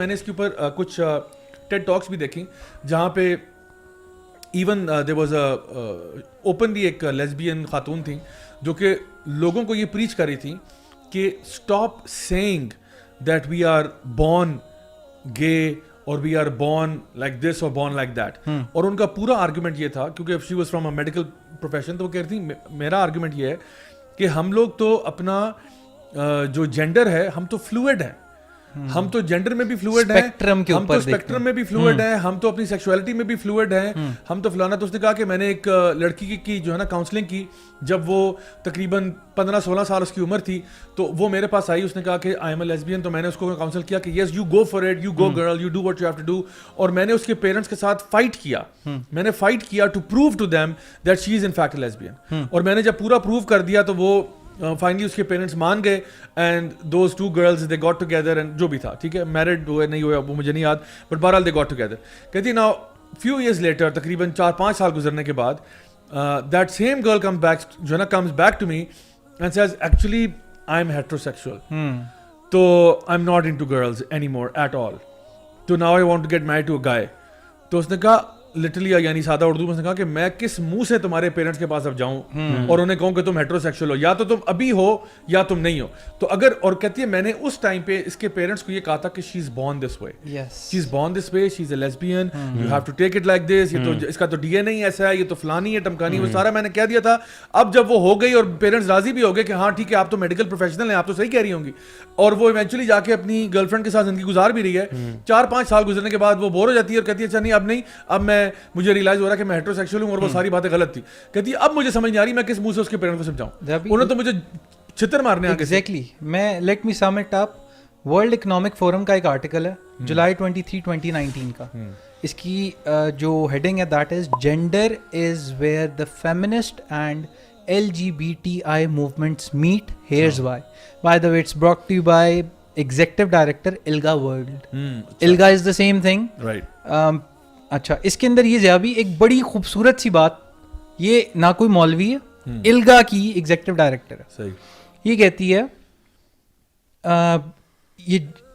میں نے اس کے اوپر کچھ ٹیڈ ٹاکس بھی دیکھی جہاں پہ ایون دیر واز اوپنلی ایک لیسبین خاتون تھیں جو کہ لوگوں کو یہ پریچ کر رہی تھیں کہ stop seeing that we are born gay اور we are born like this اور بورن لائک دیٹ. اور ان کا پورا آرگومنٹ یہ تھا, کیونکہ she was from a medical profession, تو وہ کہہ رہی تھیں میرا آرگومنٹ یہ ہے کہ ہم لوگ تو اپنا جو جینڈر ہے ہم تو فلوئڈ ہیں, ہم تو جینڈر میں بھی فلوئڈ ہیں, ہم تو اسپیکٹرم میں بھی فلوئڈ ہیں, ہم تو اپنی سیکشولیٹی میں بھی فلوئڈ ہیں, ہم تو فلانا. تو اس نے کہا کہ میں نے ایک لڑکی کی جو ہے نا کاؤنسلنگ کی جب وہ تقریباً 15-16 سال اس کی عمر تھی, تو وہ میرے پاس آئی, اس نے کہا کہ آئی ایم اے لیسبین. تو میں نے اس کو کاؤنسل کیا کہ yes you go for it, you go girl, you do what you have to do. اور میں نے اس کے پیرنٹس کے ساتھ فائٹ کیا, میں نے فائٹ کیا to prove to them that she is in fact a lesbian. اور میں نے جب پورا پروو کر دیا تو وہ فائنلی اس کے پیرنٹس مان گئے, and those two girls they got together, and جو بھی تھا ٹھیک ہے, میرڈ ہوئے نہیں ہوئے وہ مجھے نہیں یاد, بٹ بہرحال دے گاٹ ٹوگیدر. کہتی ناؤ فیو ایئرز لیٹر, تقریباً 4-5 سال گزرنے کے بعد, that same girl come back جو ہے نا comes back to me and says actually I am heterosexual, تو I am not into girls any more at all, تو now I want to get married to a guy. تو اس نے کہا literally, یعنی سادہ اردو میں اس نے کہا کہ میں کس منہ سے تمہارے پیرنٹس کے پاس اب جاؤں اور انہیں کہوں کہ تم ہیٹروسیکشول ہو, یا تو تم ابھی ہو یا تم نہیں ہو. تو اگر, اور کہتی ہے میں نے اس ٹائم پہ اس کے پیرنٹس کو یہ کہا تھا کہ she is born this way, she is born this way, she is a lesbian, you have to take it like this, یہ تو اس کا تو ڈی این اے ہی ایسا ہے, یہ تو فلانی ہے ٹمکانی, وہ سارا میں نے کہہ دیا تھا. اب جب وہ ہو گئی اور پیرنٹس راضی بھی ہو گئے کہ ہاں ٹھیک ہے آپ تو میڈیکل پروفیشنل ہیں, آپ تو صحیح کہہ رہی ہوں گی, اور وہ ایونچولی جا کے اپنی گرل فرینڈ کے ساتھ زندگی گزار بھی رہی ہے, 4-5 سال گزرنے کے بعد وہ بور ہو جاتی ہے اور کہتی ہے اچھا نہیں اب نہیں, اب مجھے ریئلائز ہو رہا ہے کہ میں ہیٹروسیکشول ہوں اور وہ ساری باتیں غلط تھی. کہتی ہے اب مجھے سمجھ نہیں آ رہی میں کس منہ سے اس کے پیرنٹ کو سمجھاؤں, انہوں نے تو مجھے چھتر مارنے آ گئے. ایگزیکٹلی, میں let me some it up. World economic forum کا ایک آرٹیکل ہے جولائی 23, 2019 کا, اس کی جو ہیڈنگ ہے that is gender is where the feminist and LGBTI movements meet, here's why. By the way, it's brought to you by Executive Director ILGA World. ILGA is the same thing. Right. اچھا, اس کے اندر یہ زیابی ایک بڑی خوبصورت سی بات, یہ نہ کوئی مولوی ہے, ILGA کی ایگزیکٹو ڈائریکٹر ہے. صحیح. یہ کہتی ہے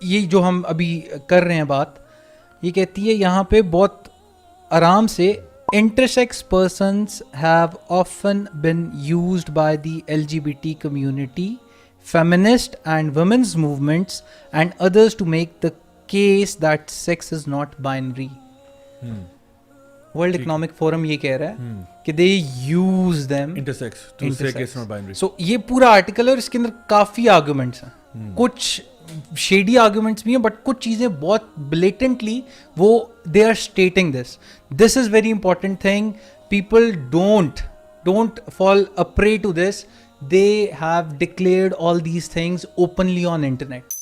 یہ جو ہم ابھی کر رہے ہیں بات, یہ کہتی ہے یہاں پہ بہت آرام سے intersex persons have often been used by the LGBT community, feminist and women's movements and others to make the case that sex is not binary. World Economic Forum یہ کہہ رہا ہے کہ they use them intersex to say کہ it's not binary. So یہ پورا article ہے اور اس کے اندر کافی آرگومنٹس ہیں, کچھ شیڈی آرگومنٹس بھی ہیں, بٹ کچھ چیزیں بہت بلیٹنٹلی وہ they are stating this is very important thing. People don't fall a prey to this. They have declared all these things openly on internet.